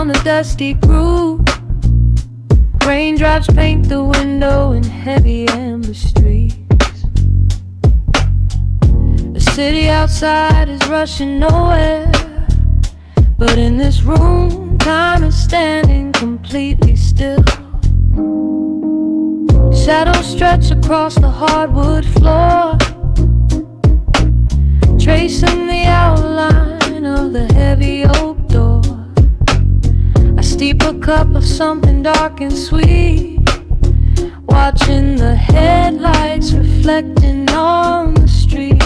down the dusty groove. Raindrops paint the window in heavy amber streets. The city outside is rushing nowhere, but in this room, time is standing completely still. Shadows stretch across the hardwood floor, tracing the outline of the heavy oak door. I steep a cup of something dark and sweet, watching the headlights reflecting on the street.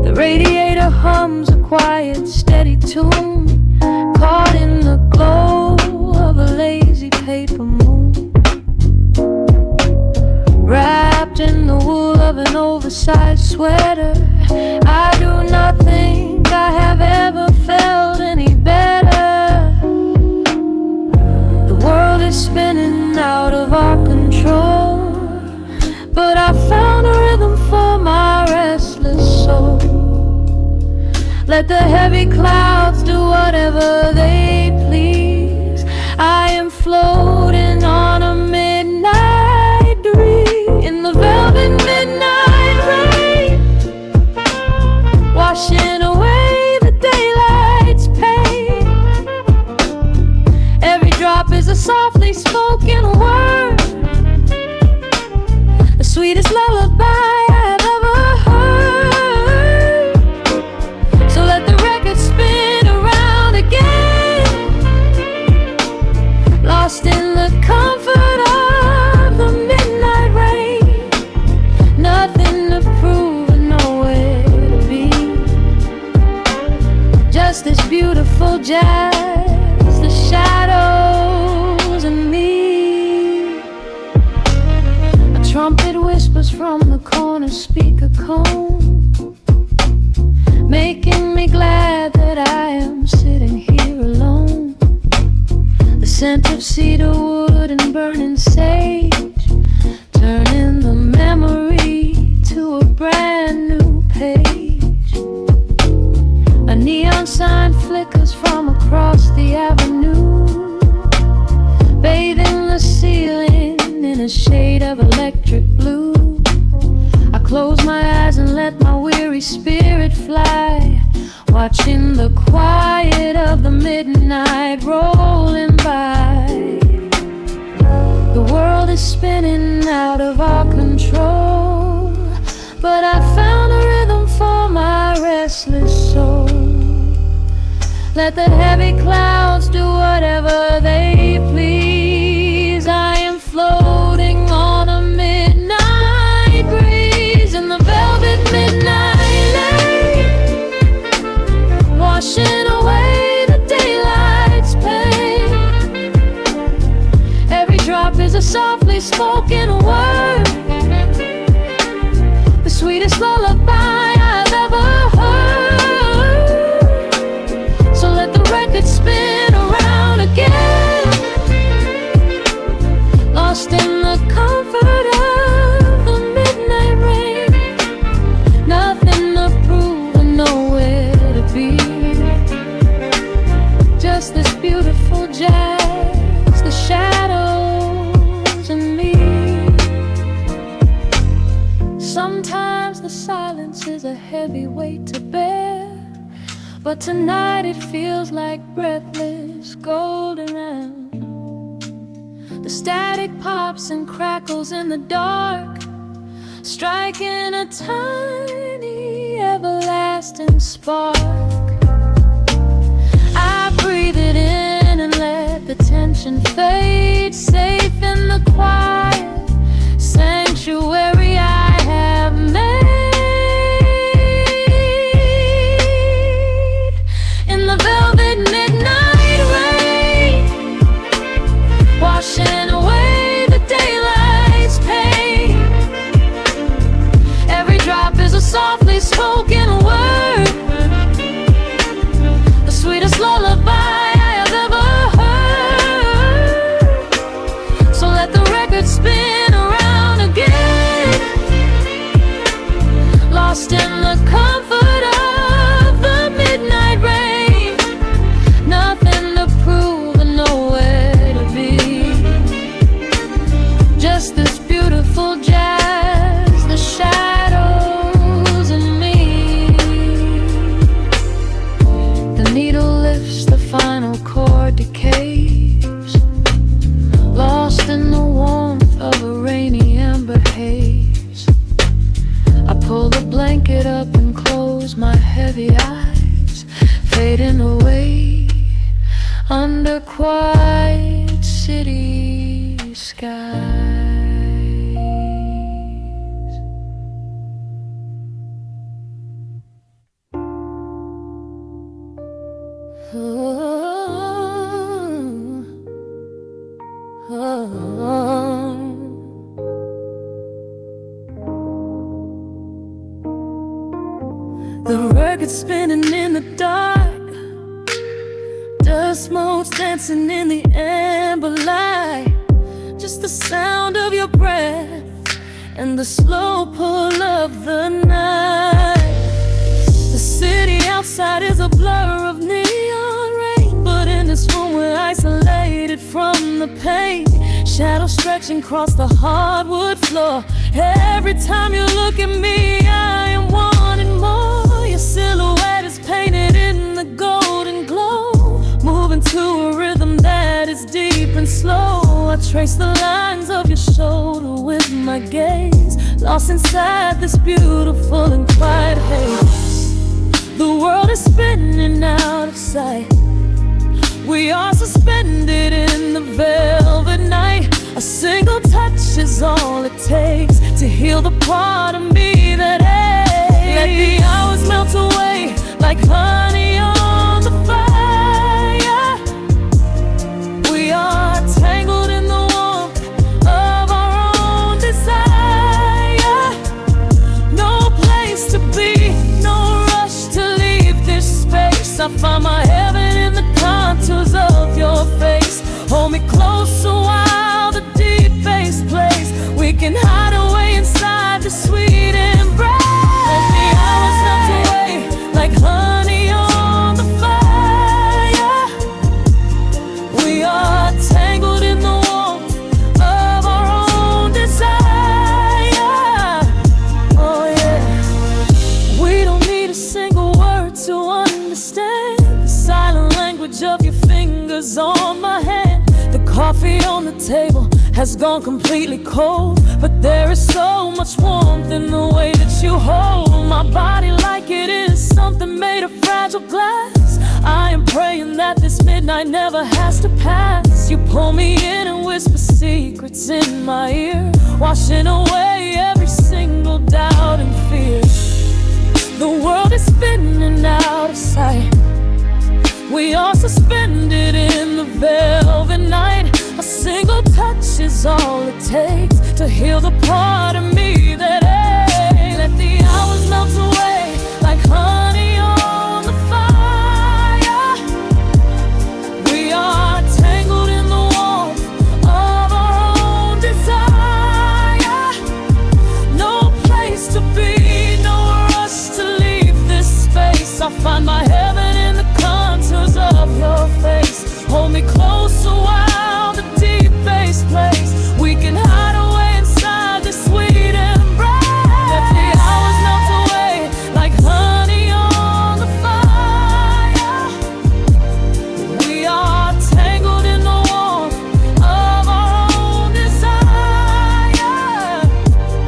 The radiator hums a quiet, steady tune, caught in the glow of a lazy paper moon. Wrapped in the wool of an oversized sweater, I do not think I have ever felt any better. The world is spinning out of our control, but I found a rhythm for my restless soul. Let the heavy clouds do whatever they please. I am floating on a midnight dream in the velvet midnight rain, washing away the daylight's pain. Every drop is a softly spoken word, the sweetest lullaby I have ever heard. So let the record spin around again, lost in the comfort of the midnight rain. Nothing to prove and nowhere to be, just this beautiful jazz, the shadows and me. A trumpet whispers from the corner speaker cone, making me glad that I am sitting here alone. The scent of cedar wood and burning sage, turning the memory to a brand new page. A neon sign flickers from across the avenue, bathing the ceiling in a shade of electric blue. I close my eyes and let my weary spirit fly, watching the quiet of the midnight rolling by. The world is spinning out of our control, but I found a rhythm for my restless soul. Let the heavy clouds do whatever they please. I am floating on a midnight breeze in the velvet midnight lane, washing away the daylight's pain. Every drop is a softly spoken word, the sweetest lullaby I've ever heard. So let the record spin around again, lost in the comfort of the midnight rain. Nothing to prove and nowhere to be, just this beautiful jazz, the shadows and me. Sometimes the silence is a heavy weight to bear, but tonight it feels like breathless golden round. The static pops and crackles in the dark, striking a tiny everlasting spark. I breathe it in and let the tension fade, safe in the quiet sanctuary I have made. In the velvet midnight rain, washing away the daylight's pain. Every drop is a softly spoken word, the sweetest lullaby I have ever heard. So let the record spin heavy eyes fading away under quiet city skies. The record spinning in the dark, dust motes dancing in the amber light. Just the sound of your breath and the slow pull of the night. The city outside is a blur of neon rain, but in this room we're isolated from the pain. Shadows stretching across the hardwood floor. Every time you look at me, I am wanting more. Your silhouette is painted in the golden glow, moving to a rhythm that is deep and slow. I trace the lines of your shoulder with my gaze, lost inside this beautiful and quiet haze. The world is spinning out of sight. We are suspended in the velvet night. A single touch is all it takes to heal the part of me that aches. Let the hours melt away like honey on the fire. We are tangled in the warmth of our own desire. No place to be, no rush to leave this space. I find my heaven in the contours of your face. Hold me closer while the deep bass plays. We can hide away inside the sweet embrace. Let the hours melt away like honey on the fire. We are tangled in the warmth of our own desire. Oh yeah. We don't need a single word to understand the silent language of your fingers on my hand. The coffee on the table has gone completely cold, but there is so much warmth in the way that you hold my body like it is something made of fragile glass. I am praying that this midnight never has to pass. You pull me in and whisper secrets in my ear, washing away every single doubt and fear. The world is spinning out of sight. We are suspended in the velvet night. A single touch is all it takes to heal the part of me that aches. Let the hours melt away like honey on the fire. We are tangled in the warmth of our own desire. No place to be, no rush to leave this space. I find my heaven in the contours of your face. Hold me closer while the deep bass plays. We can hide away inside this sweet embrace. Let the hours melt away like honey on the fire. We are tangled in the warmth of our own desire.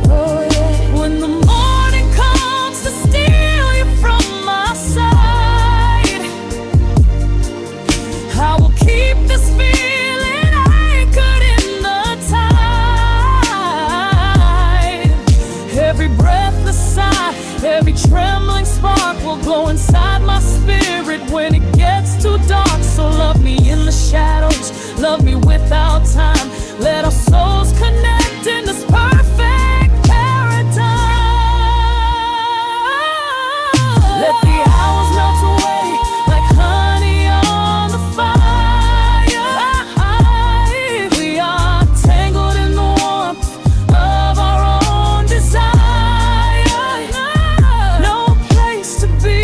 Oh yeah. When the morning comes to steal you from my side, I will keep this feeling anchored in the tide. Every breathless sigh, every trembling spark will glow inside my spirit when it gets too dark. So love me in the shadows, love me without time. Let our souls connect in this perfect paradise. Let the hours melt away like honey on the fire. We are tangled in the warmth of our own desire. No place to be,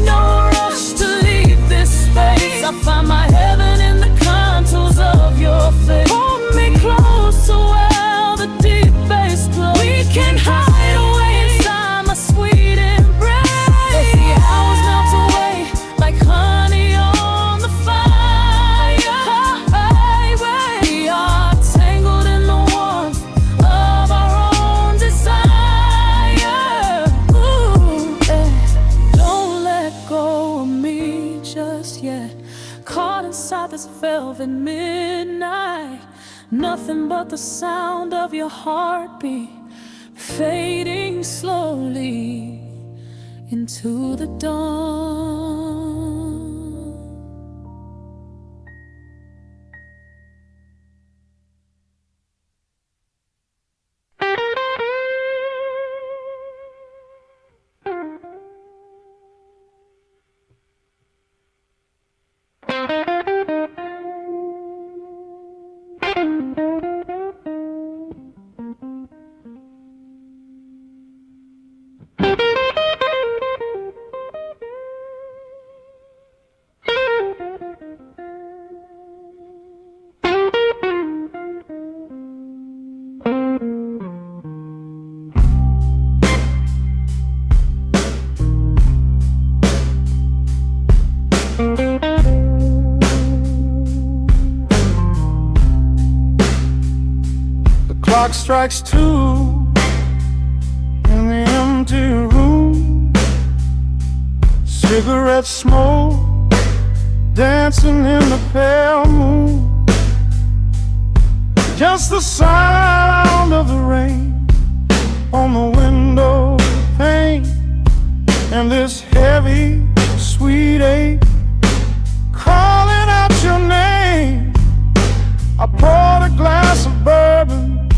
no rush to leave this space. I find my heaven in the contours of your face. Hold me close so well the deep bass 12 at midnight. Nothing but the sound of your heartbeat fading slowly into the dawn. Clock strikes 2 in the empty room. Cigarette smoke dancing in the pale moon. Just the sound of the rain on the window pane, and this heavy, sweet ache calling out your name. I poured a glass of bourbon,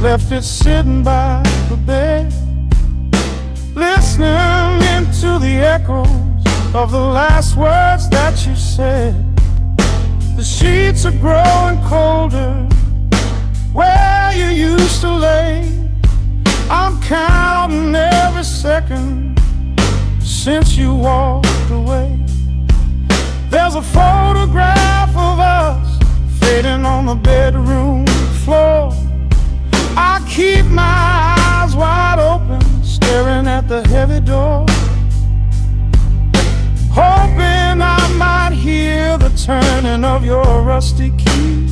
left it sitting by the bed, listening into the echoes of the last words that you said. The sheets are growing colder where you used to lay. I'm counting every second since you walked away. There's a photograph of us fading on the bedroom floor. I keep my eyes wide open, staring at the heavy door, hoping I might hear the turning of your rusty key,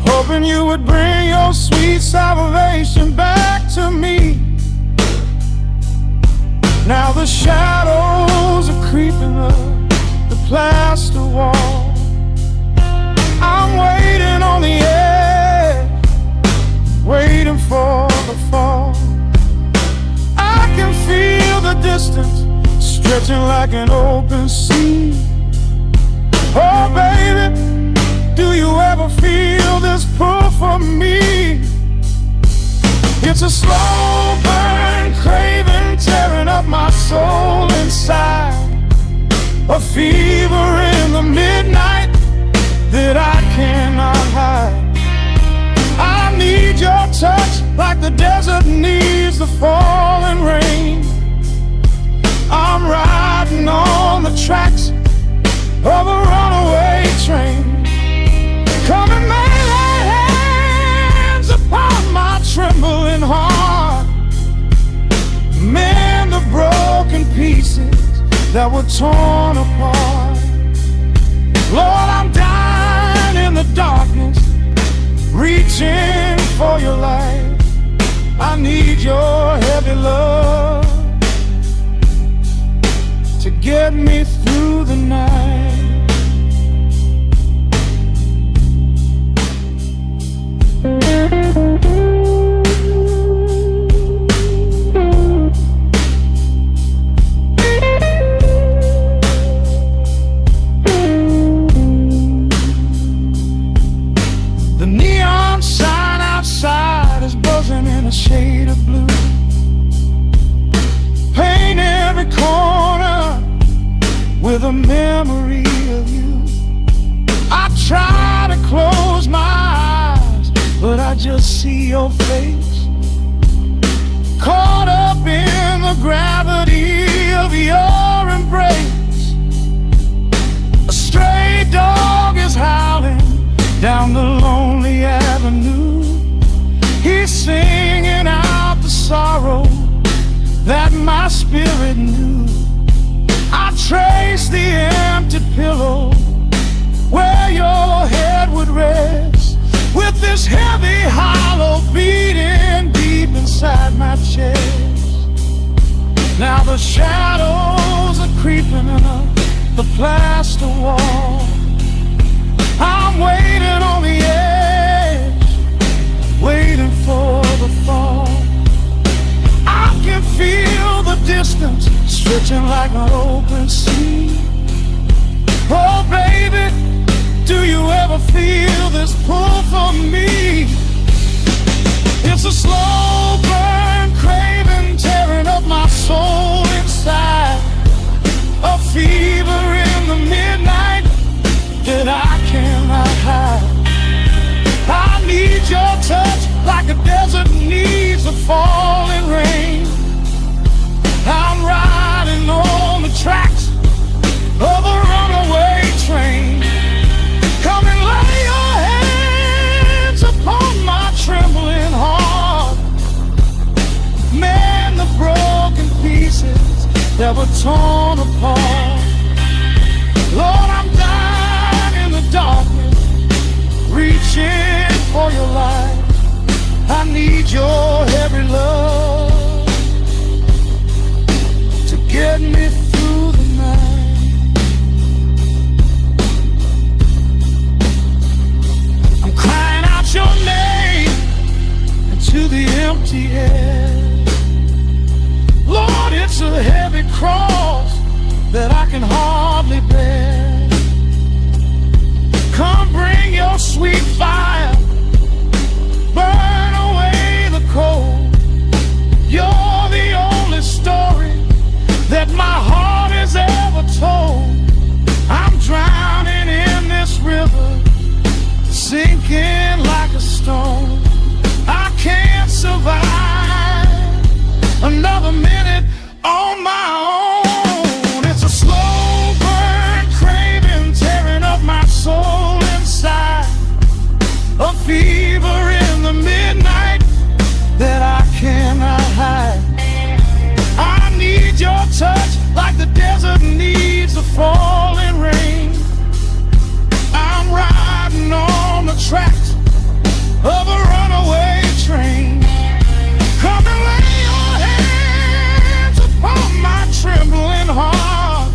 hoping you would bring your sweet salvation back to me. Now the shadows are creeping up the plaster wall. I'm waiting on the edge, waiting for the fall. I can feel the distance stretching like an open sea. Oh baby, do you ever feel this pull for me? It's a slow burn craving tearing up my soul inside, a fever in the midnight that I cannot hide. I need your touch like the desert needs the falling rain. I'm riding on the tracks of a runaway train. Come and lay hands upon my trembling heart, mend the broken pieces that were torn apart. Lord, I'm dying in the darkness, reaching for your light. I need your heavy love to get me through the night. The neon sign outside is buzzing in a shade of blue. Paint every corner with a memory of you. I try to close my eyes, but I just see your face, caught up in the gravity of your embrace. A stray dog is howling down the lonely avenue. He's singing out the sorrow that my spirit knew. I trace the empty pillow where your head would rest, with this heavy hollow beating deep inside my chest. Now the shadows are creeping up the plaster wall. I'm waiting on the edge, waiting for the fall. I can feel the distance stretching like an open sea. Oh baby, do you ever feel this pull for me? It's a slow burn, craving, tearing up my soul inside. A fever in the midnight that I cannot hide. I need your touch like a desert needs a falling rain. I'm riding on the tracks of a runaway train. Come and lay your hands upon my trembling heart. Man, the broken pieces that were torn apart. Lord, I'm dying in the darkness, reaching for your light. I need your heavy love to get me through the night. I'm crying out your name into the empty air. Lord, it's a heavy cross that I can hardly bear. Come bring your sweet fire, burn away the cold. You're the only story that my heart has ever told. I'm drowning in this river, sinking like a stone. I can't survive another minute on my own. It's a slow burn, craving, tearing up my soul inside. A fever in the midnight that I cannot hide. I need your touch like the desert needs a falling rain. I'm riding on the tracks of a runaway train. Come and lay your hands upon my trembling heart.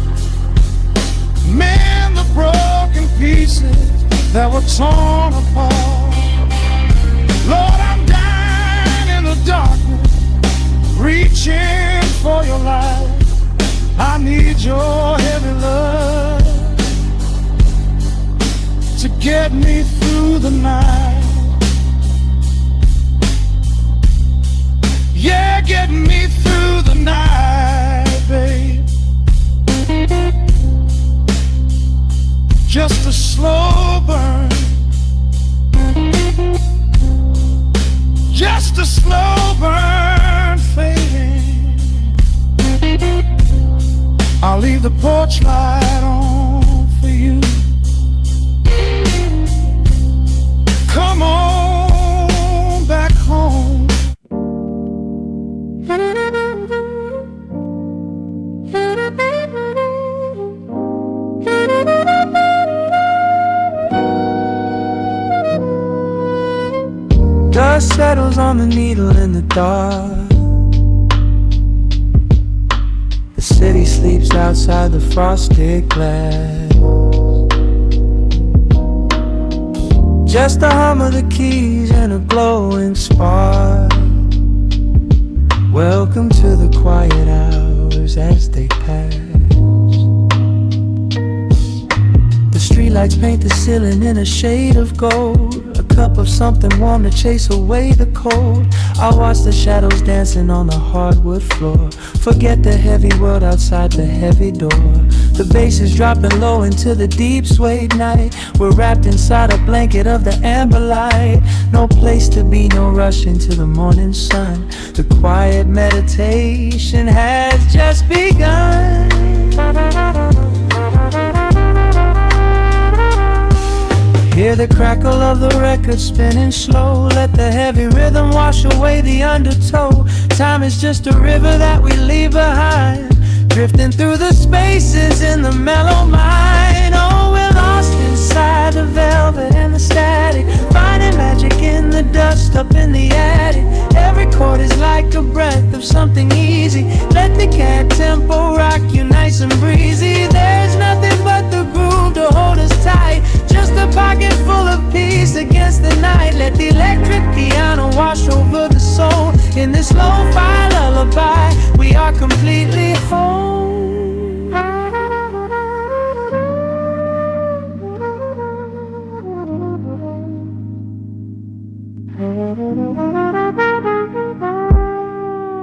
Man, the broken pieces that were torn apart. Lord, I'm dying in the darkness, reaching for your light. I need your heavy love to get me through the night. Yeah, get me through the night, babe. Just a slow burn, just a slow burn fading. I'll leave the porch light on for you. Come on back home. Dust settles on the needle in the dark. The city sleeps outside the frosted glass. Just the hum of the keys and a glowing spark. Welcome to the quiet hours as they pass. The streetlights paint the ceiling in a shade of gold. A cup of something warm to chase away the cold. I watch the shadows dancing on the hardwood floor. Forget the heavy world outside the heavy door. The bass is dropping low into the deep suede night. We're wrapped inside a blanket of the amber light. No place to be, no rush into the morning sun. The quiet meditation has just begun. Hear the crackle of the record spinning slow. Let the heavy rhythm wash away the undertow. Time is just a river that we leave behind, drifting through the spaces in the mellow mind. Oh, we're lost inside the velvet and the static, finding magic in the dust up in the attic. Every chord is like a breath of something easy. Let the cat tempo rock you nice and breezy. There's nothing but the groove to hold us tight, just a pocket lo-fi lullaby, we are completely home.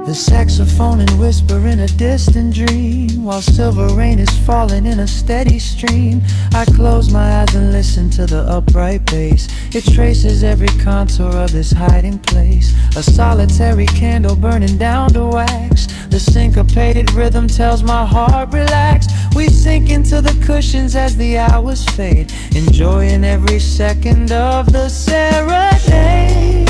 The saxophone and whisper in a distant dream, while silver rain is falling in a steady stream. I close my eyes and listen to the upright bass. It traces every contour of this hiding place. A solitary candle burning down to wax. The syncopated rhythm tells my heart relax. We sink into the cushions as the hours fade, enjoying every second of the serenade.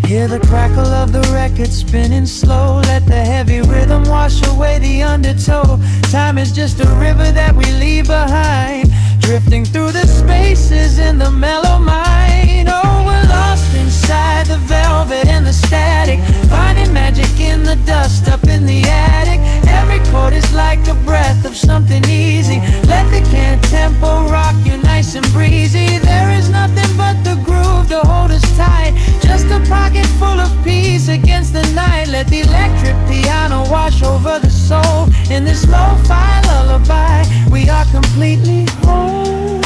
Hear the crackle of the record spinning slow. Let the heavy rhythm wash away the undertow. Time is just a river that we leave behind, drifting through the spaces in the mellow mind. Oh, we're lost inside the velvet and the static, finding magic in the dust up in the attic. Every chord is like a breath of something easy. Let the can tempo rock you nice and breezy. There is nothing but the groove to hold us tight, just a pocket full of peace against the night. Let the electric piano wash over the soul. In this lo-fi lullaby, we are completely whole.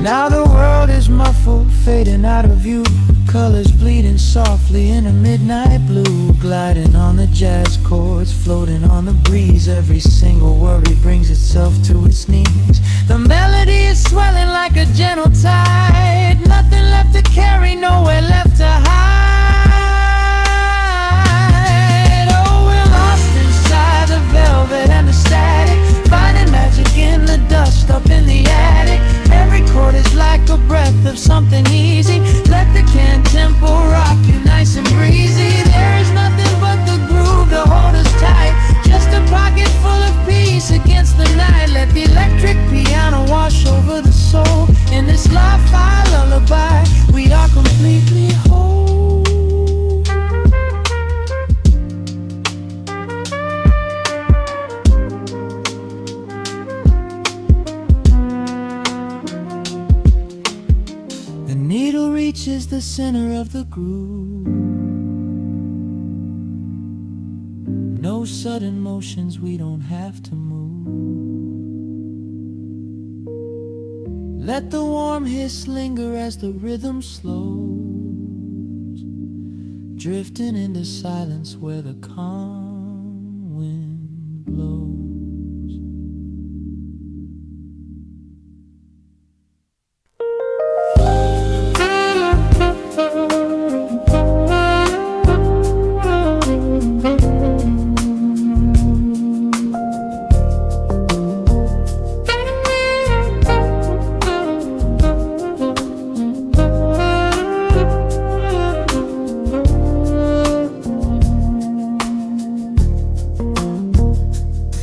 Now the world is muffled, fading out of view. Colors bleeding softly in a midnight blue, gliding on the jazz chords, floating on the breeze. Every single worry brings itself to its knees. The melody is swelling like a gentle tide. Nothing left to carry, nowhere left to hide. Oh, we're lost inside the velvet and the static, finding magic in the dust up in the attic. Every chord is like a breath of something easy. Let the can tempo rock you nice and breezy. There is nothing but the groove to hold us tight, just a pocket full of peace against the night. Let the electric piano wash over the soul. In this lo-fi lullaby, we are completely whole. The needle reaches the center of the groove. No sudden motions, we don't have to move. Let the warm hiss linger as the rhythm slows, drifting into silence where the calm wind blows.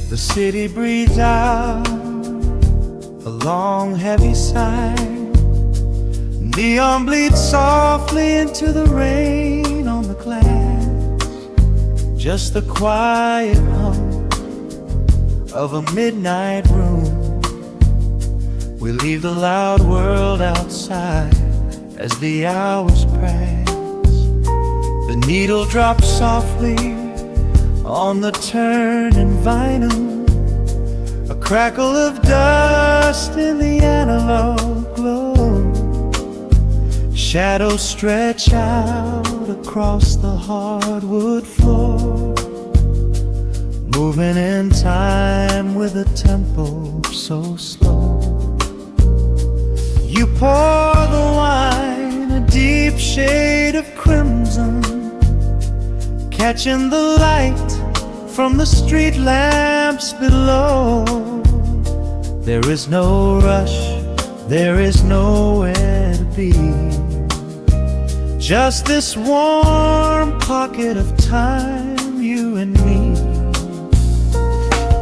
The city breathes out a long heavy sigh. Neon bleeds softly into the rain on the glass. Just the quiet hum of a midnight room. We leave the loud world outside as the hours pass. The needle drops softly on the turning vinyl. A crackle of dust in the analog glow. Shadows stretch out across the hardwood floor, moving in time with a tempo so slow. You pour the wine, a deep shade of crimson, catching the light from the street lamps below. There is no rush, there is nowhere to be, just this warm pocket of time, you and me.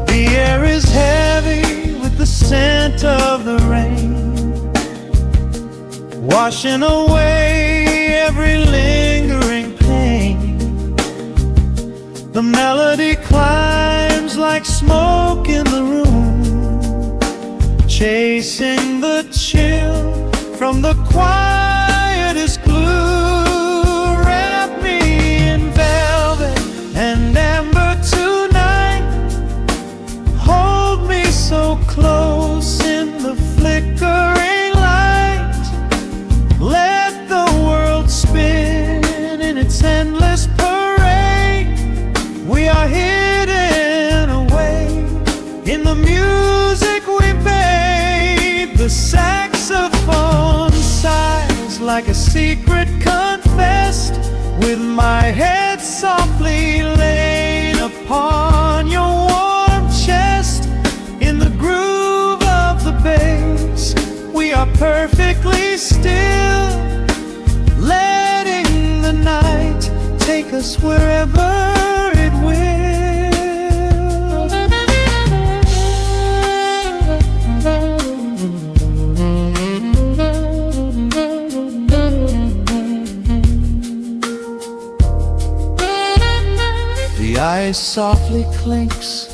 The air is heavy with the scent of the rain, washing away every lingering pain. The melody climbs like smoke in the room, chasing the chill from the quietest glue. Wrap me in velvet and amber tonight. Hold me so close in the flickering light. Let the world spin in its endless parade. We are hidden away in the music we made. The saxophone sighs like a secret confessed, with my head softly laid upon your warm chest. In the groove of the bass, we are perfectly still, letting the night take us wherever it will. The ice softly clinks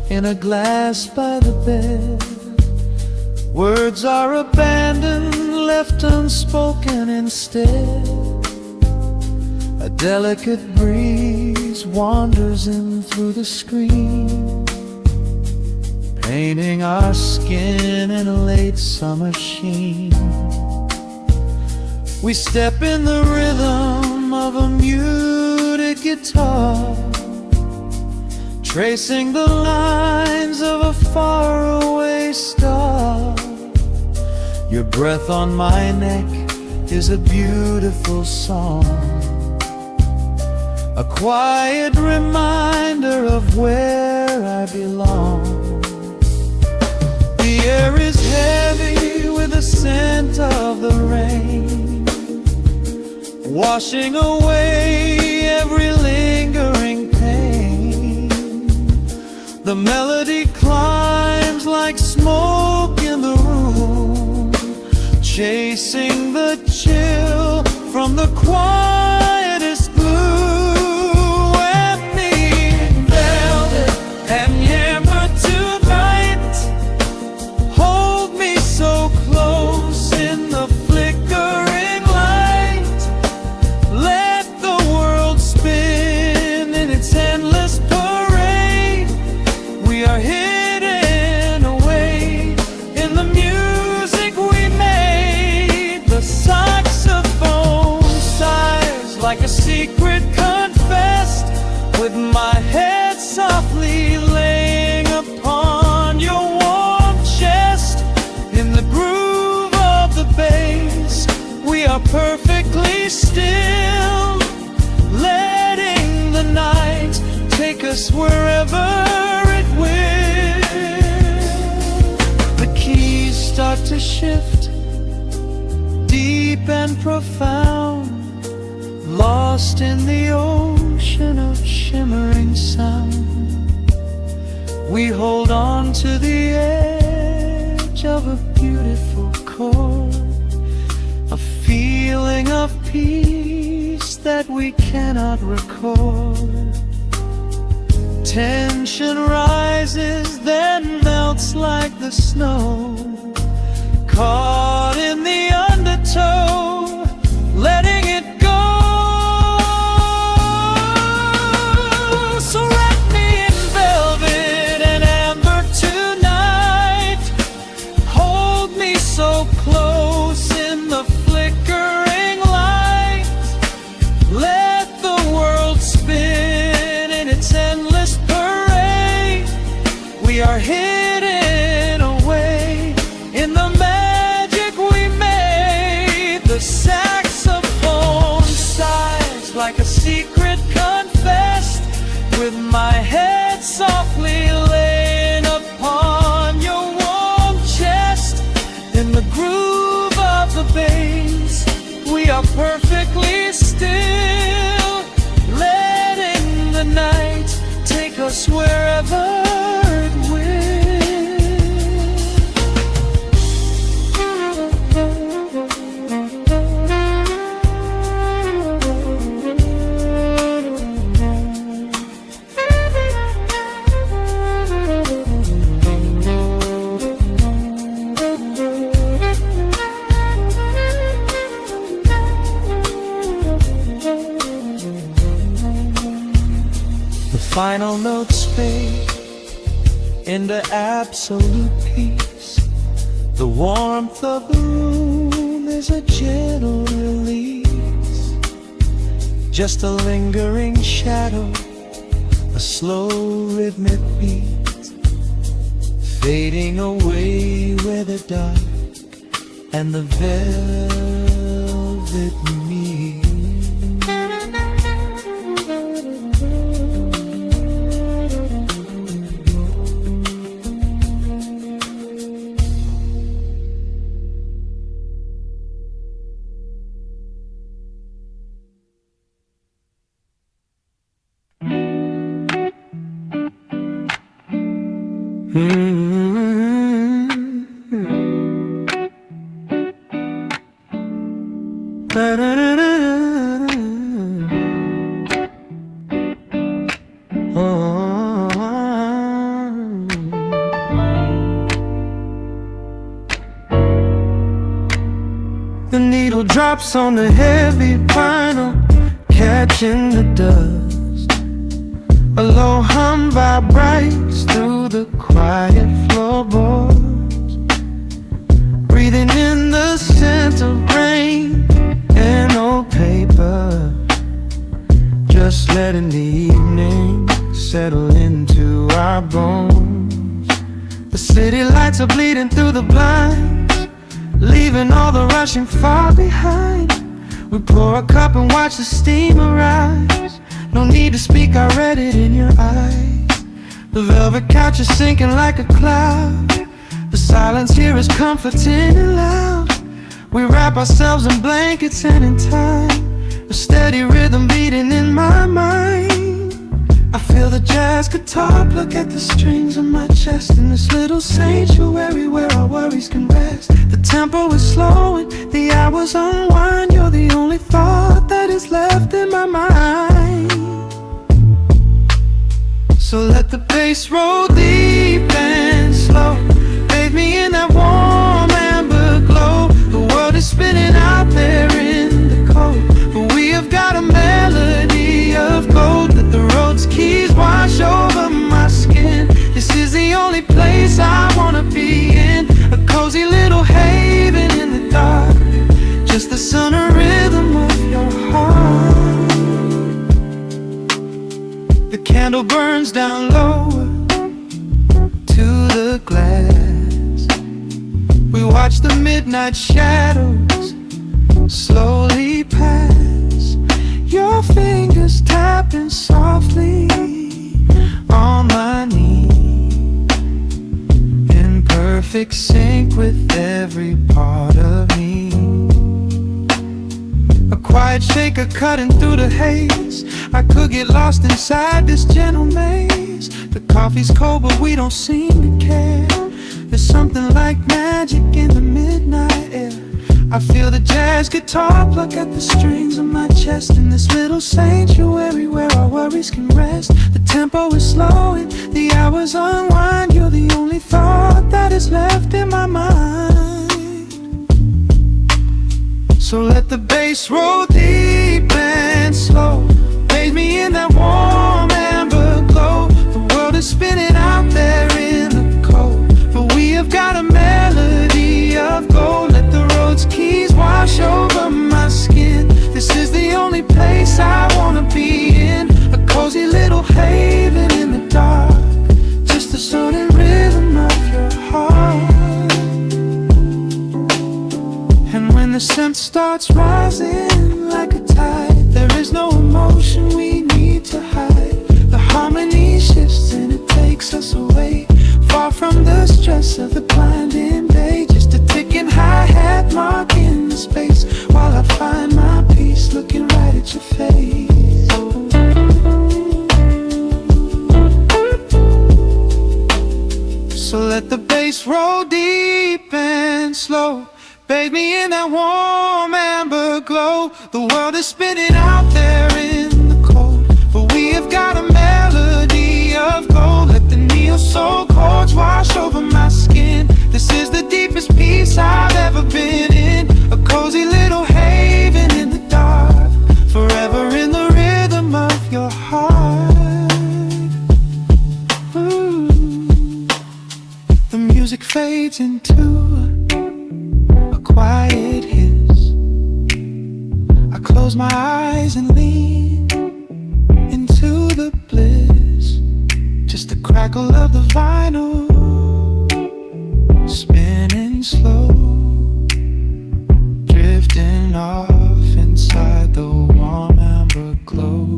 in a glass by the bed. Words are abandoned, left unspoken instead. A delicate breeze wanders in through the screen, painting our skin in a late summer sheen. We step in the rhythm of a muted guitar, tracing the lines of a faraway star. Your breath on my neck is a beautiful song, a quiet reminder of where I belong. The air is heavy with the scent of the rain, washing away every lingering pain. The melody climbs like smoke in the room, chasing the chill from the quietest blue. Wrap me in velvet and amber tonight. Hold me so close in the flickering light. Let the world spin in its endless parade. We are hidden away in the music we made. The saxophone sighs like a secret confessed, with my head softly laying upon your warm chest. In the groove of the bass, we are perfectly still, letting the night take us wherever it will. The keys start to shift, deep and profound, lost in the ocean of shimmering sound. We hold on to the edge of a beautiful chord, a feeling of peace that we cannot record. Tension rises, then melts like the snow, caught in the undertow, letting it go. So wrap me in velvet and amber tonight. Hold me so close in the flickering light. Let the world spin in its endless parade. We are hidden away in the magic we made. The saxophone sighs like a secret confessed, with my head softly laying upon your warm chest. In the groove of the bass, we are perfectly still, letting the night take us wherever it will. final notes fade into absolute peace. The warmth of the room is a gentle release. Just a lingering shadow, a slow rhythmic beat, fading away where the dark and the velvet meet. The needle drops on the heavy vinyl, catching the dust. A low hum vibrates through the quiet floorboards, breathing in the scent of rain and old paper, just letting the evening settle into our bones. The city lights are bleeding through the blinds, leaving all the rushing far behind. We pour a cup and watch the steam arise. No need to speak, I read it in your eyes. The velvet couch is sinking like a cloud. The silence here is comforting and loud. We wrap ourselves in blankets and in time, a steady rhythm beating in my mind. I feel the jazz guitar pluck at the strings of my chest, in this little sanctuary where our worries can rest. The tempo is slowing, the hours unwind. You're the only thought that is left in my mind. So let the bass roll deep and slow, bathe me in that warm amber glow. The world is spinning out there in the cold, but we have got a melody of gold. Let the road's keys wash over my skin. This is the only place I wanna be in, a cozy little haven in the dark, just the sound and rhythm of your heart. The candle burns down lower to the glass. We watch the midnight shadows slowly pass. Your fingers tapping softly on my knee, in perfect sync with every part of me. A quiet shaker cutting through the haze. I could get lost inside this gentle maze. The coffee's cold but we don't seem to care. There's something like magic in the midnight air. I feel the jazz guitar pluck at the strings of my chest, in this little sanctuary where our worries can rest. The tempo is slowing, the hours unwind. You're the only thought that is left in my mind. So let the bass roll deep and slow, bathe me in that warm amber glow. The world is spinning out there in the cold, but we have got a melody of gold. Let the road's keys wash over my skin. This is the only place I wanna be in, a cozy little haven in the dark, just the sound and rhythm of your heart. And when the scent starts rising like a tide, there is no emotion we need to hide. The harmony shifts and it takes us away, far from the stress of the blinding day. Just a ticking hi-hat marking the space, while I find my peace looking right at your face. So let the bass roll deep and slow, bathe me in that warm amber glow. The world is spinning out there in the cold, but we have got a melody of gold. Let the neo-soul chords wash over my skin. This is the deepest peace I've ever been in, a cozy little haven in the dark, forever in the rhythm of your heart. fades into a quiet hiss. I close my eyes and lean into the bliss. Just the crackle of the vinyl spinning slow, drifting off inside the warm amber glow.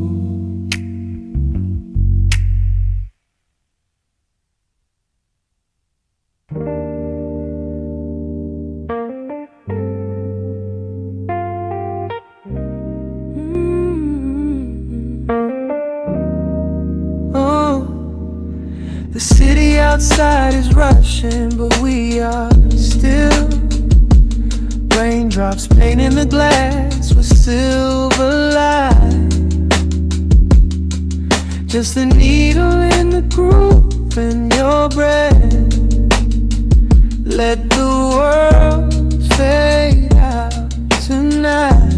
The city outside is rushing, but we are still. Raindrops painting the glass with silver light. Just the needle in the groove in your breath. Let the world fade out tonight.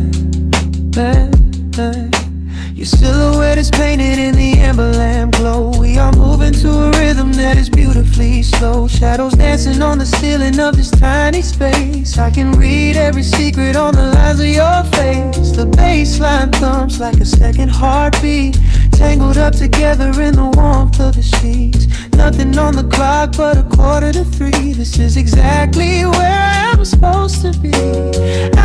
Your silhouette is painted in the amber lamp glow. We are moving to a rhythm that is beautifully slow. Shadows dancing on the ceiling of this tiny space. I can read every secret on the lines of your face. The bass line thumps like a second heartbeat, tangled up together in the warmth of the sheets. Nothing on the clock but 2:45. This is exactly where I'm supposed to be.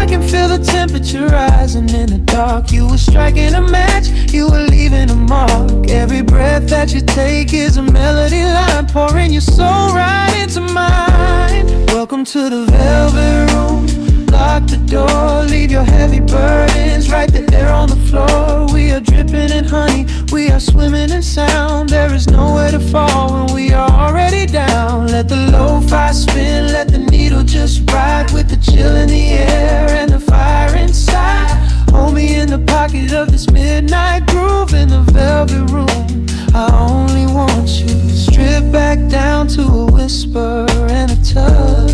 I can feel the temperature rising in the dark. You were striking a match, you were leaving a mark. Every breath that you take is a melody line, pouring your soul right into mine. Welcome to the velvet room. Lock the door, leave your heavy burdens right there on the floor. We are dripping in honey, we are swimming in sound. There is nowhere to fall when we are already down. Let the lo-fi spin, let the needle just ride with the chill in the air and the fire inside. Hold me in the pocket of this midnight groove in the velvet room. I only want you stripped back down to a whisper and a touch.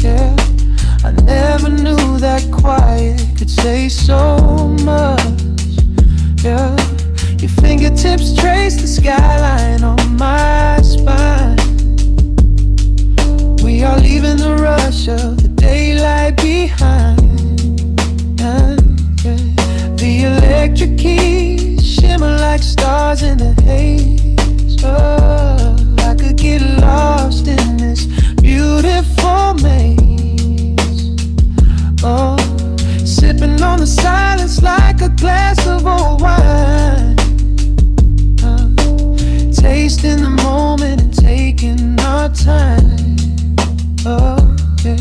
Yeah, I never knew that quiet could say so much. Yeah, your fingertips trace the skyline on my spine. We are leaving the rush of the daylight behind. The electric keys shimmer like stars in the haze. Oh, I could get lost in this beautiful maze. Oh, sipping on the silence like a glass of old wine. Tasting the moment and taking our time. Oh, yeah.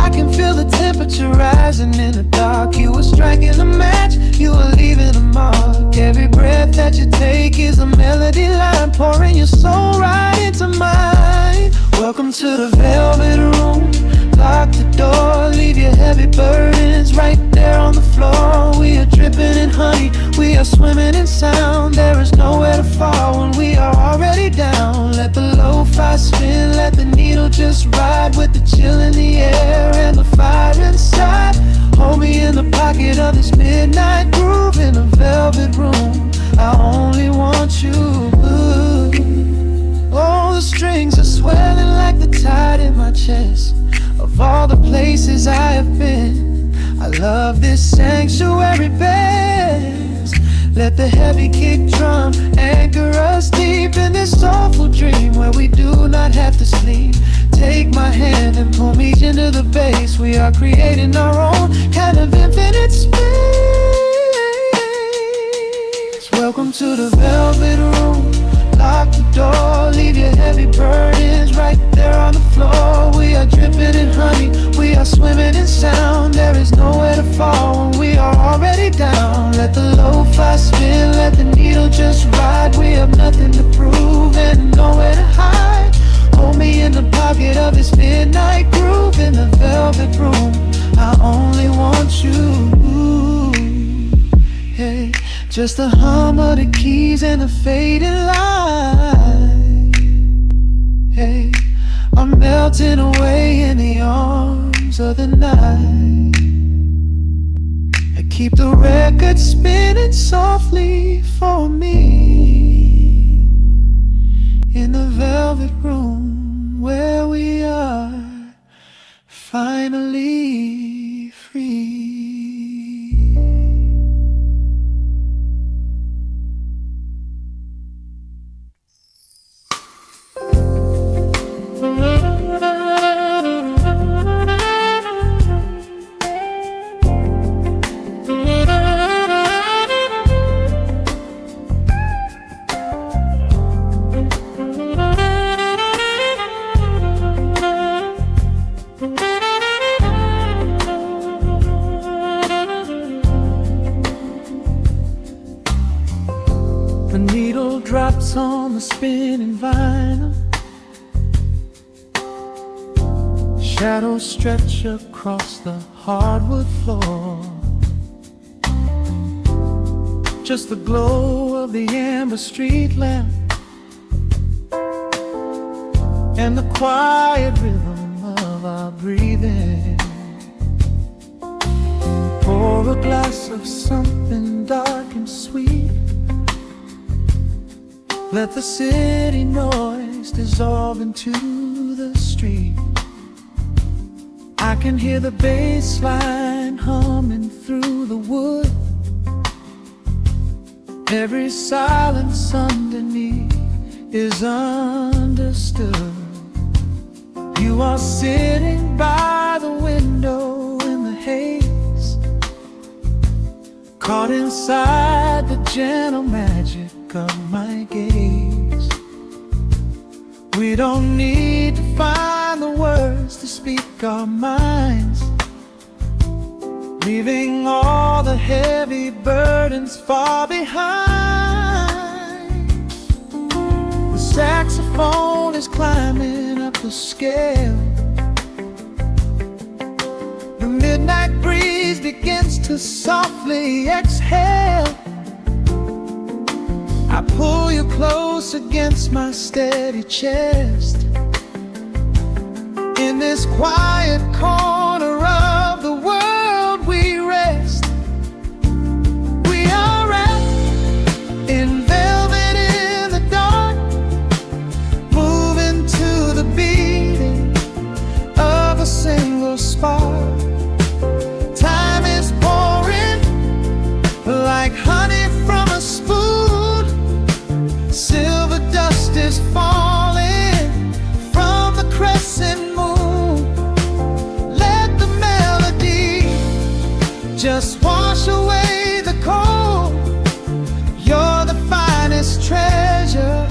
I can feel the temperature rising in the dark. You were striking a match, you were leaving a mark. Every breath that you take is a melody line, pouring your soul right into mine. Welcome to the velvet room. Lock the door, leave your heavy burdens right there on the floor. We are dripping in honey, we are swimming in sound. There is nowhere to fall when we are already down. Let the lo-fi spin, let the needle just ride with the chill in the air and the fire inside. Hold me in the pocket of this midnight groove in a velvet room. I only want you. Oh, the strings are swelling like the tide in my chest. Of all the places I have been, I love this sanctuary best. Let the heavy kick drum anchor us deep in this soulful dream where we do not have to sleep. Take my hand and pull me into the bass. We are creating our own kind of infinite space. Welcome to the velvet room. Lock the door, leave your heavy burdens right there on the floor. We are dripping in honey, we are swimming in sound. There is nowhere to fall when we are already down. Let the lo-fi spin, let the needle just ride. We have nothing to prove and nowhere to hide. Hold me in the pocket of this midnight groove in the velvet room. I only want you. Hey, just the hum of the keys and the fading light. Hey, I'm melting away in the arms of the night. I keep the record spinning softly for me in the velvet room where we are finally free. The needle drops on the spinning vinyl. Shadows stretch across the hardwood floor. Just the glow of the amber street lamp and the quiet rhythm of our breathing. Pour a glass of something dark and sweet. Let the city noise dissolve into the street. I can hear the bass line humming through the wood. Every silence underneath is understood. You are sitting by the window in the haze, caught inside the gentle magic of my gaze. We don't need to find the words to speak our minds, leaving all the heavy burdens far behind. The saxophone is climbing up the scale. The midnight breeze begins to softly exhale. I pull you close against my steady chest. In this quiet corner of the world we rest. We are wrapped in velvet in the dark, moving to the beating of a single spark. Time is pouring like honey from a spoon. Silver dust is falling from the crescent moon. Let the melody just wash away the cold. You're the finest treasure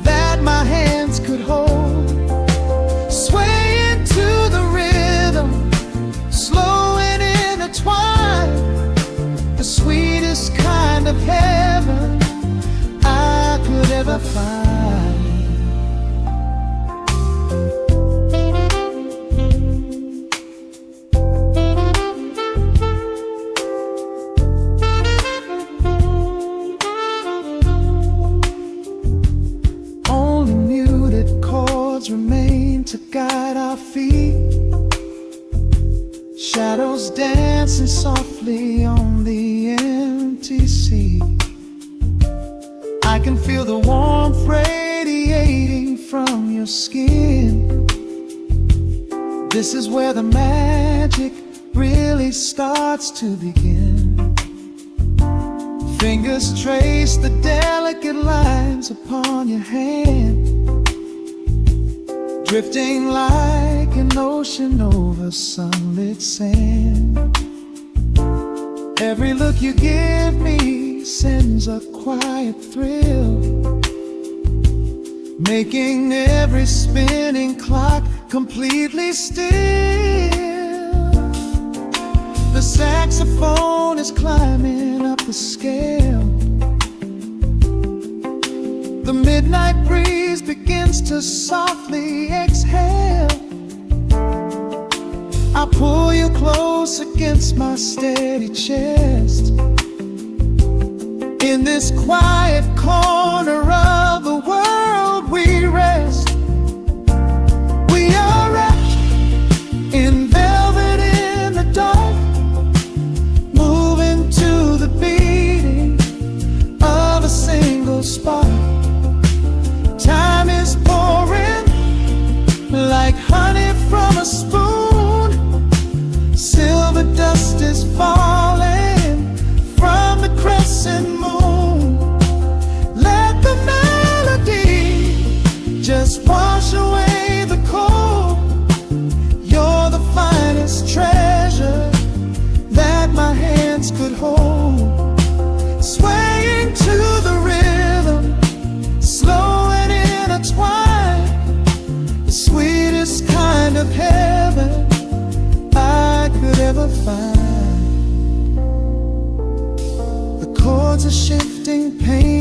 that my hands could hold. Swaying to the rhythm, slow and intertwined. The sweetest kind of heaven I could ever find. Only muted chords remain to guide our feet. Shadows dancing softly on the empty sea. I can feel the warmth radiating from your skin. This is where the magic really starts to begin. Fingers trace the delicate lines upon your hand, drifting like an ocean over sunlit sand. Every look you give me sends a quiet thrill, making every spinning clock completely still. The saxophone is climbing up the scale. The midnight breeze begins to softly exhale. I pull you close against my steady chest. In this quiet corner of the world we rest. We are wrapped in velvet in the dark, moving to the beating of a single spark. Time is pouring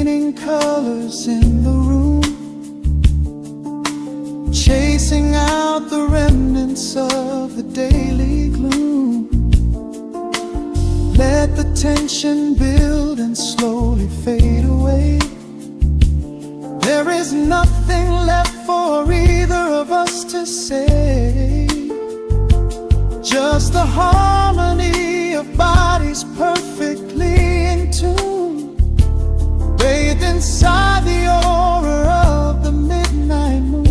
painting colors in the room, chasing out the remnants of the daily gloom. Let the tension build and slowly fade away. There is nothing left for either of us to say, just the harmony of bodies perfectly in tune, bathed inside the aura of the midnight moon.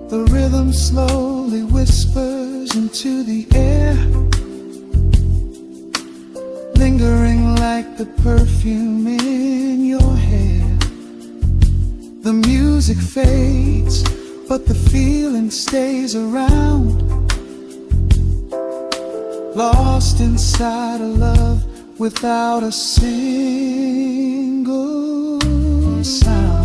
The rhythm slowly whispers into the air, lingering like the perfume in your hair. The music fades, but the feeling stays around, lost inside a love without a single sound.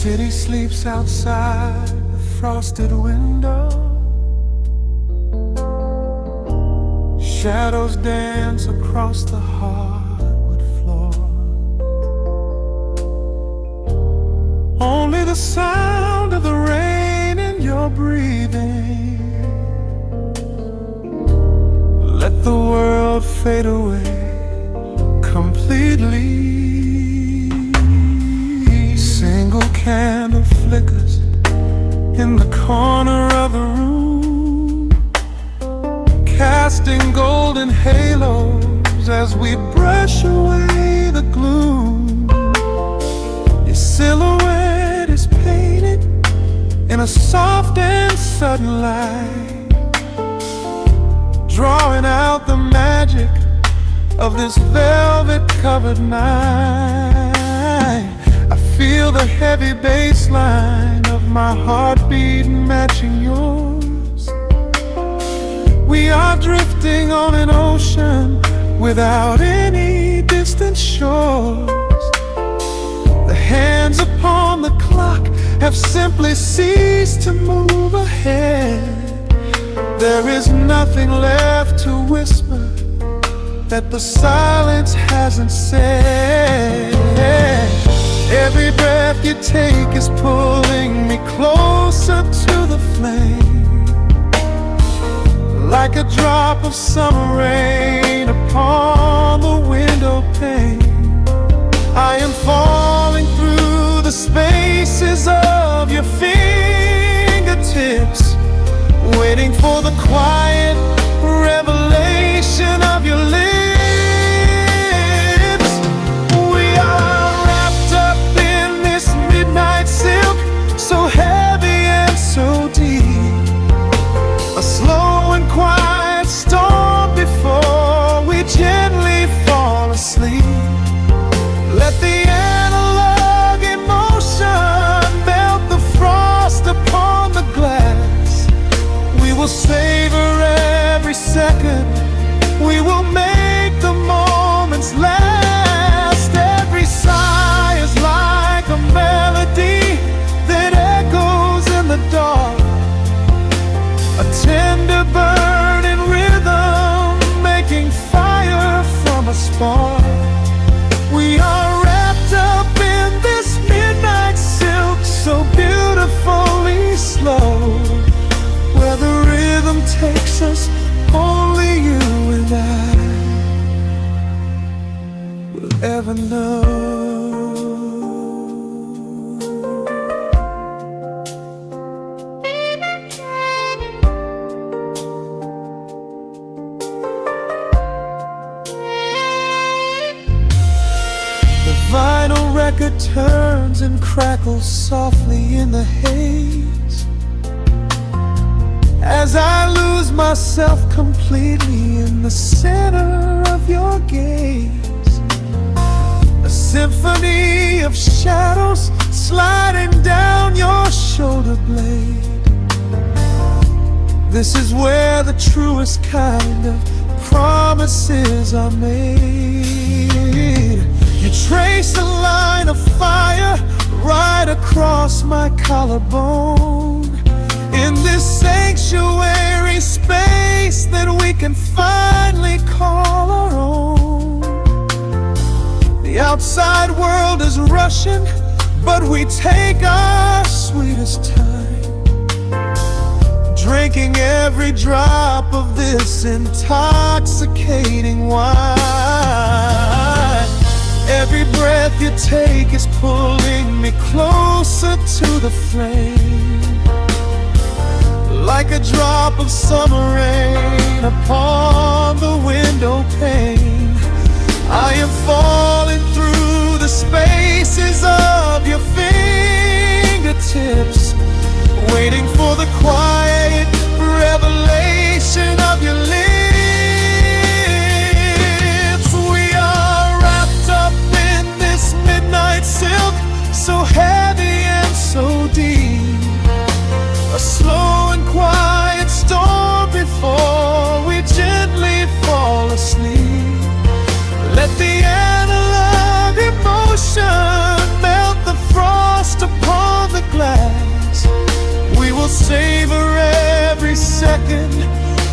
City sleeps outside the frosted window. Shadows dance across the hardwood floor. Only the sound of the rain in your breathing. Let the world fade away completely. Single candle flickers in the corner of the room, casting golden halos as we brush away the gloom. Your silhouette is painted in a soft and sudden light, drawing out the magic of this velvet-covered night. I feel the heavy bass line of my heartbeat matching yours. We are drifting on an ocean without any distant shores. The hands upon the clock have simply ceased to move ahead. There is nothing left to whisper that the silence hasn't said. Every breath you take is pulling me closer to the flame, like a drop of summer rain upon the window pane. I am falling through the spaces of your fingertips, waiting for the quiet revelation of your lips. So heavy and so deep, a slow and quiet storm before we gently fall asleep. savor every second. We will make the moments last. Every sigh is like a melody that echoes in the dark, a tender burning rhythm making fire from a spark. We are wrapped up in this midnight silk, so beautifully slow, where the rhythm takes us, only you and I will ever know. The vinyl record turns and crackles softly in the haze as I lose myself completely in the center of your gaze. A symphony of shadows sliding down your shoulder blade. This is where the truest kind of promises are made. You trace a line of fire right across my collarbone, in this sanctuary space that we can finally call our own. The outside world is rushing, but we take our sweetest time, drinking every drop of this intoxicating wine. Every breath you take is pulling me closer to the flame, like a drop of summer rain upon the window pane. I am falling through the spaces of your fingertips, waiting for the quiet revelation of your lips. We are wrapped up in this midnight silk, so heavy and so deep, a slow and quiet storm before we gently fall asleep. Let the analog emotion melt the frost upon the glass. We will savor every second.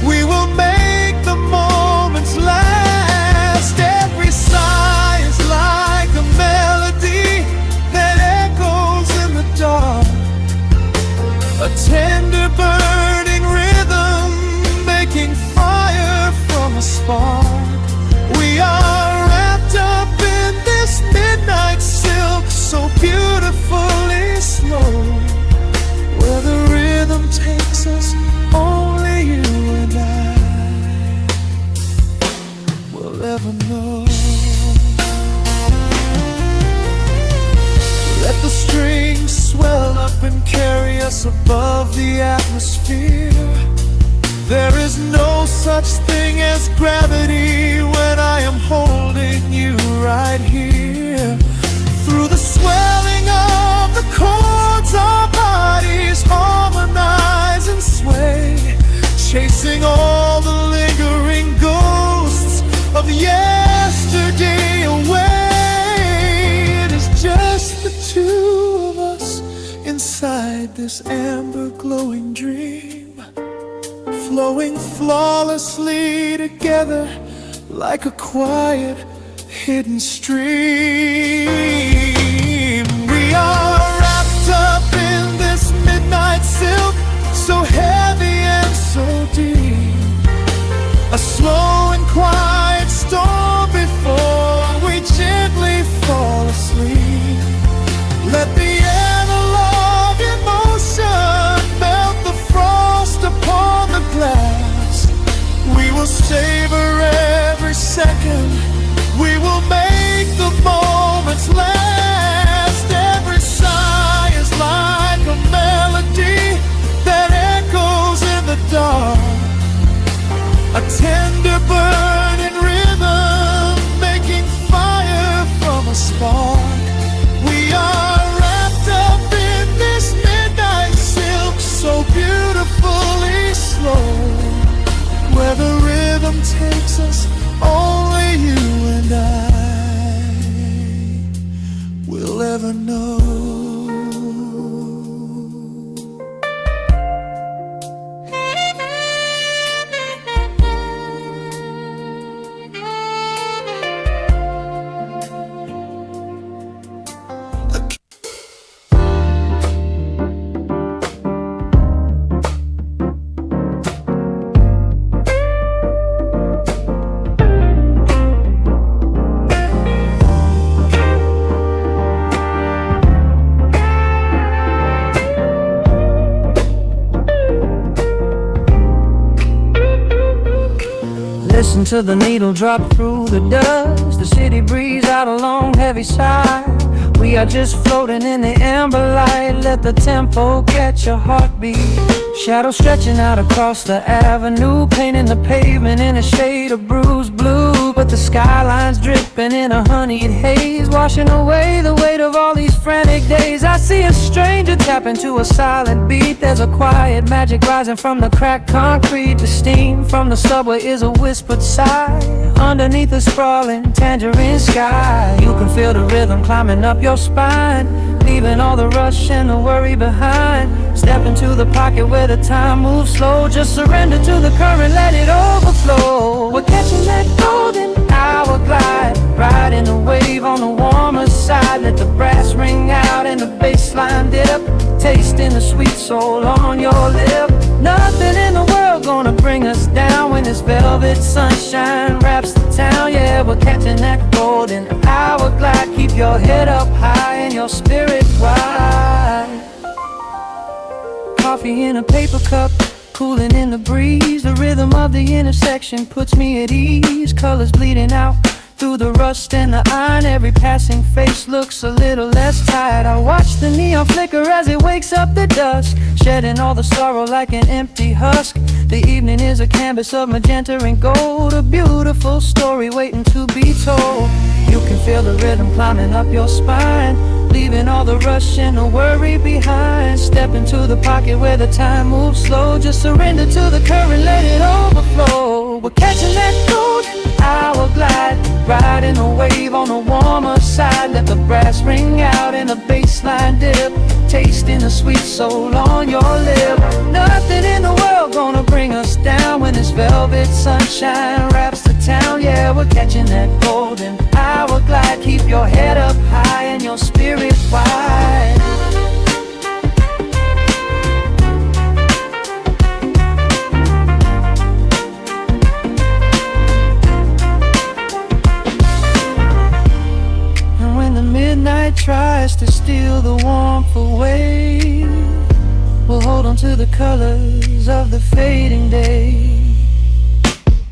We will make the moments last. Every sigh is like a melody that echoes in the dark, a tender burning rhythm making fire from a spark. We are wrapped up in this midnight silk, so beautifully slow, where the rhythm takes us, only you and I will ever know. Let the strings swell up and carry us above the atmosphere. There is no such thing as gravity when I am holding you right here. Through the swelling of the chords, our bodies harmonize and sway, chasing all the lingering ghosts of yesterday away. It is just the two of us inside this amber glowing dream, flowing flawlessly together like a quiet hidden stream. We are wrapped up in this midnight silk, so heavy and so deep, a slow and quiet storm before we gently fall asleep. Let the analog emotion melt the frost upon the glass. We will savor every second. We will make the moments last. rhythm takes us, only you and I will ever know. Listen to the needle drop through the dust. The city breeze out a long heavy sigh. We are just floating in the amber light. Let the tempo catch your heartbeat. Shadows stretching out across the avenue, painting the pavement in a shade of bruised blue. But the skyline's dripping in a honeyed haze, washing away the weight of all these frantic days. I see a stranger tap into a silent beat. There's a quiet magic rising from the cracked concrete. The steam from the subway is a whispered sigh underneath the sprawling tangerine sky. You can feel the rhythm climbing up your spine, leaving all the rush and the worry behind. Step into the pocket where the time moves slow. Just surrender to the current, let it overflow. We're catching that golden hour glide, riding the wave on the warmer side. Let the brass ring out and the bass line dip, tasting the sweet soul on your lip. Nothing in the world gonna bring us down when this velvet sunshine wraps the town. Yeah, we're catching that golden hour glide. Keep your head up high and your spirit wide. Coffee in a paper cup, cooling in the breeze. The rhythm of the intersection puts me at ease. Colors bleeding out through the rust and the iron. Every passing face looks a little less tired. I watch the neon flicker as it wakes up the dusk, shedding all the sorrow like an empty husk. The evening is a canvas of magenta and gold, a beautiful story waiting to be told. You can feel the rhythm climbing up your spine, leaving all the rush and the worry behind. Step into the pocket where the time moves slow. Just surrender to the current, let it overflow. We're catching that golden hour glide, riding a wave on the warmer side. Let the brass ring out and the bass line dip, tasting the sweet soul on your lip. Nothing in the world gonna bring us down when this velvet sunshine wraps the town. Yeah, we're catching that golden hour glide. Keep your head up high and your spirit wide. And when the midnight tries to steal the warmth away, we'll hold on to the colors of the fading day.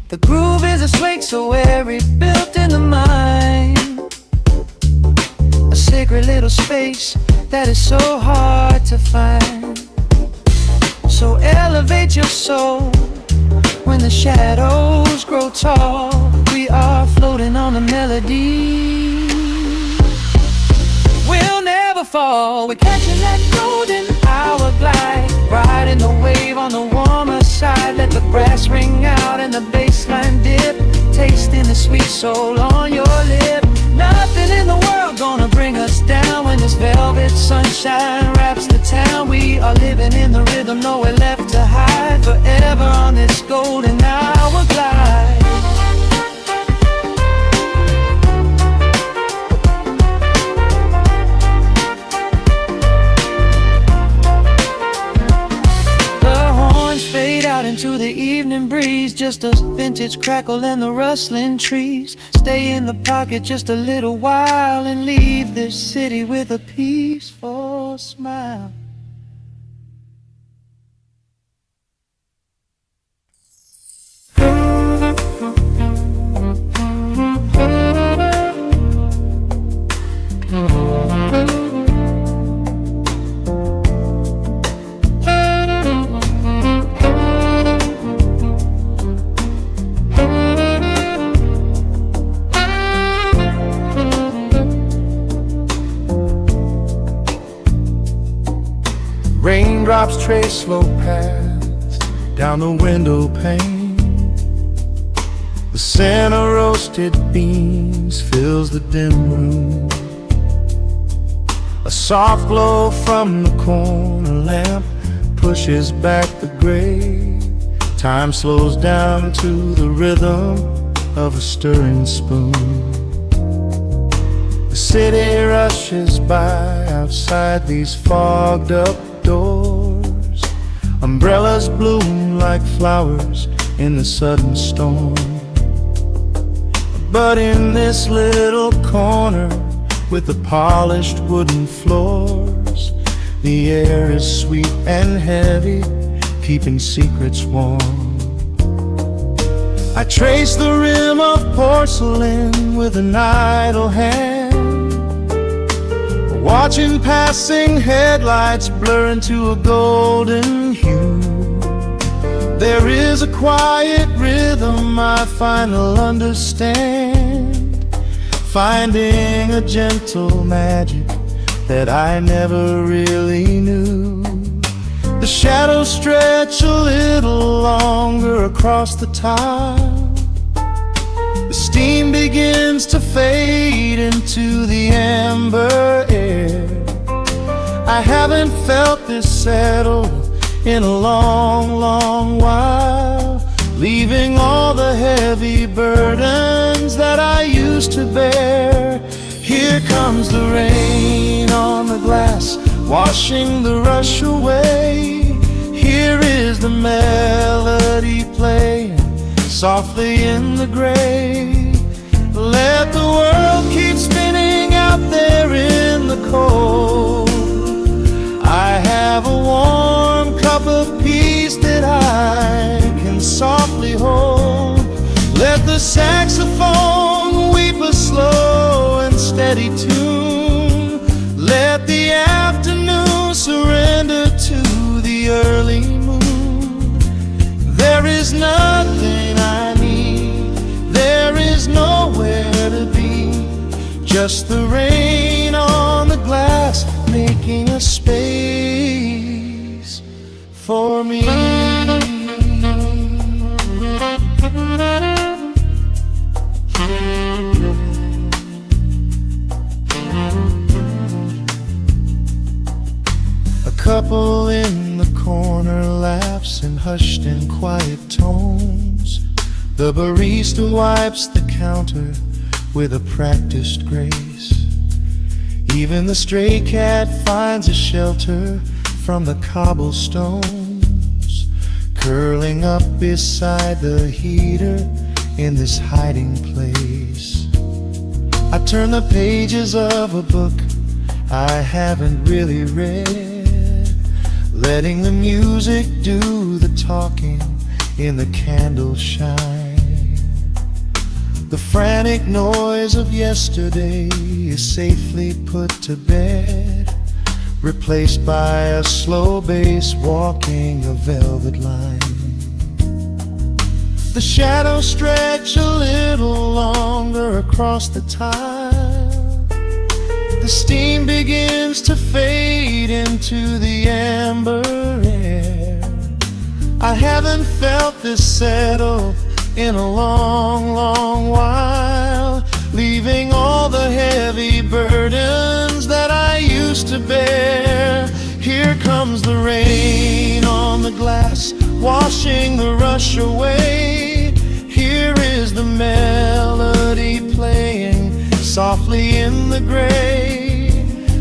The groove is a swing so airy, built in the mind, a sacred little space that is so hard to find. So elevate your soul when the shadows grow tall. We are floating on a melody, we'll never fall. We're catching that golden hour glide, riding the wave on the warmer side. Let the brass ring out and the bass line dip, tasting the sweet soul on your lip. Nothing in the world gonna bring us down when this velvet sunshine wraps the town. We are living in the rhythm, nowhere left to hide, forever on this golden hour glide. Fade out into the evening breeze, just a vintage crackle and the rustling trees. Stay in the pocket just a little while and leave this city with a peaceful smile. Raindrops trace slow paths down the window pane. The scent of roasted beans fills the dim room. A soft glow from the corner lamp pushes back the gray. Time slows down to the rhythm of a stirring spoon. The city rushes by outside these fogged up doors. Umbrellas bloom like flowers in the sudden storm. But in this little corner with the polished wooden floors, the air is sweet and heavy, keeping secrets warm. I trace the rim of porcelain with an idle hand, watching passing headlights blur into a golden hue. There is a quiet rhythm I finally understand, finding a gentle magic that I never really knew. The shadows stretch a little longer across the tile. The steam begins to fade into the amber air. I haven't felt this settled in a long, long while, leaving all the heavy burdens that I used to bear. Here comes the rain on the glass, washing the rush away. Here is the melody playing softly in the gray. Let the world keep spinning out there in the cold. I have a warm cup of peace that I can softly hold. Let the saxophone weep a slow and steady tune. Let the afternoon surrender to the early moon. There is nothing I need, there is nowhere to be, just the rain on the glass making a space for me. A couple in the corner laughs in hushed and quiet tones. The barista wipes the counter with a practiced grace. Even the stray cat finds a shelter from the cobblestones, curling up beside the heater in this hiding place. I turn the pages of a book I haven't really read, letting the music do the talking in the candle shine. The frantic noise of yesterday is safely put to bed, replaced by a slow bass walking a velvet line. The shadows stretch a little longer across the tile. The steam begins to fade into the amber air. I haven't felt this settle in a long, long while, leaving all the heavy burdens that I used to bear. Here comes the rain on the glass, washing the rush away. Here is the melody playing softly in the gray.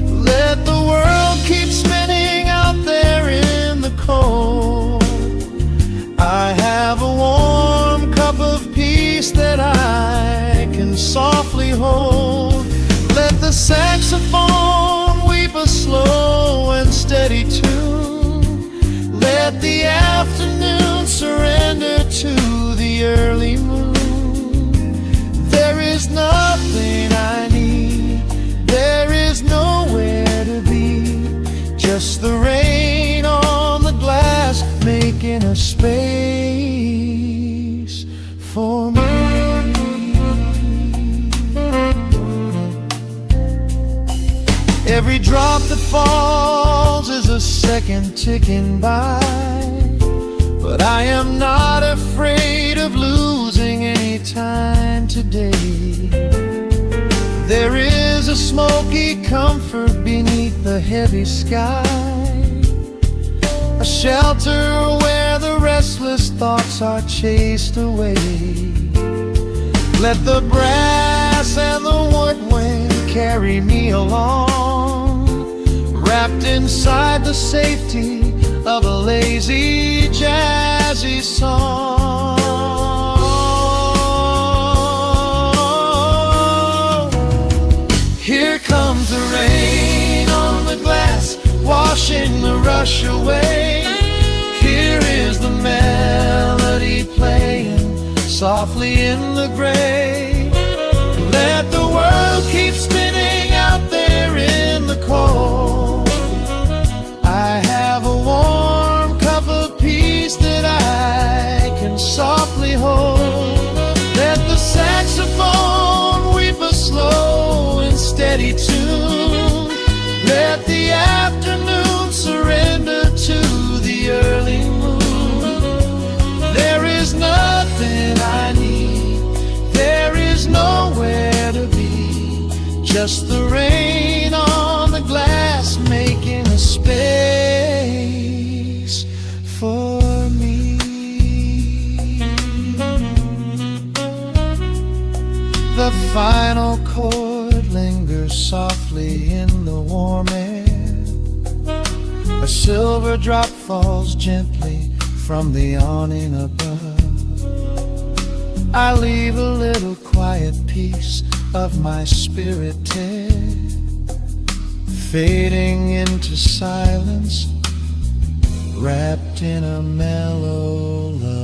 Let the world keep spinning out there in the cold. I have a warm cup of peace that I can softly hold. Let the saxophone weep a slow and steady tune. Let the afternoon surrender to the early moon. There is nothing I need, there is nowhere to be, just the rain on the glass making a space for me. Every drop that falls is a second ticking by, but I am not afraid of losing losing any time today. There is a smoky comfort beneath the heavy sky, a shelter where the restless thoughts are chased away. Let the brass and the woodwind carry me along, wrapped inside the safety of a lazy, jazzy song. Here comes the rain on the glass, washing the rush away. Here is the melody playing softly in the gray. Let the world keep spinning out there in the cold. I have a warm cup of peace that I can softly hold. Let the saxophone weep a slow and steady tune. Let the afternoon surrender to the early moon. There is nothing I need, there is nowhere to be, just the rain on the glass making a space for me. The final chord lingers softly in the warm air. A silver drop falls gently from the awning above. I leave a little quiet piece of my spirit tear, fading into silence, wrapped in a mellow love.